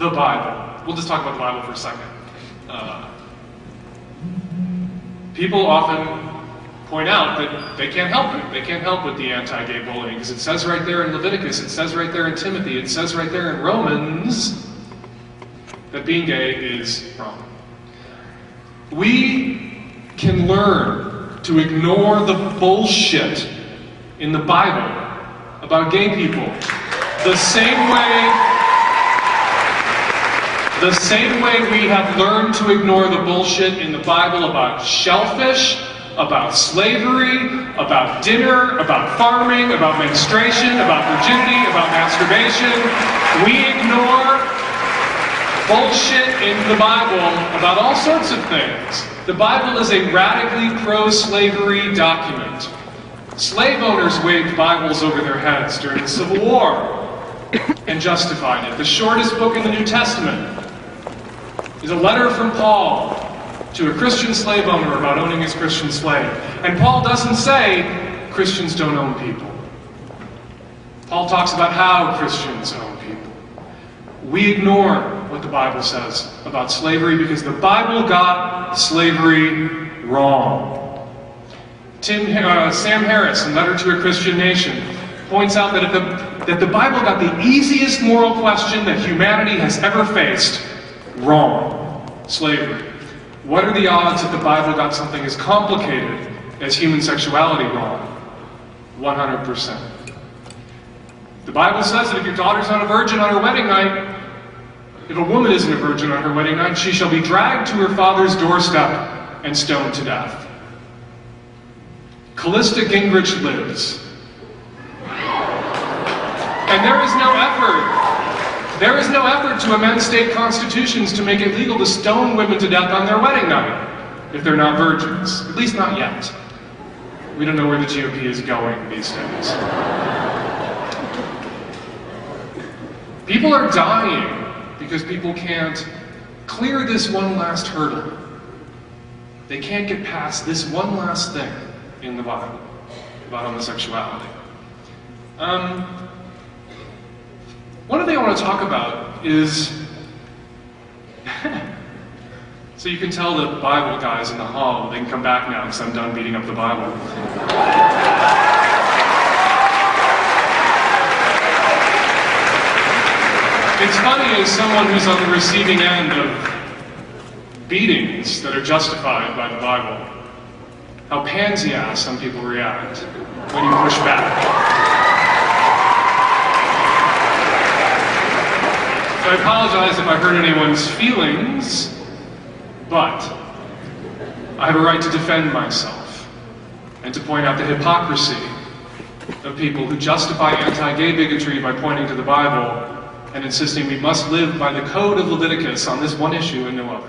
the Bible. We'll just talk about the Bible for a second. People often point out that they can't help it. They can't help with the anti-gay bullying, because it says right there in Leviticus, it says right there in Timothy, it says right there in Romans that being gay is wrong. We can learn to ignore the bullshit in the Bible about gay people the same way we have learned to ignore the bullshit in the Bible about shellfish, about slavery, about dinner, about farming, about menstruation, about virginity, about masturbation. We ignore bullshit in the Bible about all sorts of things. The Bible is a radically pro-slavery document. Slave owners waved Bibles over their heads during the Civil War and justified it. The shortest book in the New Testament is a letter from Paul to a Christian slave owner about owning his Christian slave. And Paul doesn't say Christians don't own people. Paul talks about how Christians own people. We ignore what the Bible says about slavery because the Bible got slavery wrong. Sam Harris, in Letter to a Christian Nation, points out that the Bible got the easiest moral question that humanity has ever faced wrong. Slavery. What are the odds that the Bible got something as complicated as human sexuality wrong? 100%. The Bible says that if your daughter's not a virgin on her wedding night, if a woman isn't a virgin on her wedding night, she shall be dragged to her father's doorstep and stoned to death. Callista Gingrich lives. And there is no effort. There is no effort to amend state constitutions to make it legal to stone women to death on their wedding night if they're not virgins. At least not yet. We don't know where the GOP is going these days. People are dying because people can't clear this one last hurdle. They can't get past this one last thing in the Bible about homosexuality. One thing I want to talk about is, so you can tell the Bible guys in the hall, they can come back now because I'm done beating up the Bible. It's funny as someone who's on the receiving end of beatings that are justified by the Bible, how pansy-ass some people react when you push back. So I apologize if I hurt anyone's feelings, but I have a right to defend myself and to point out the hypocrisy of people who justify anti-gay bigotry by pointing to the Bible and insisting we must live by the code of Leviticus on this one issue and no other.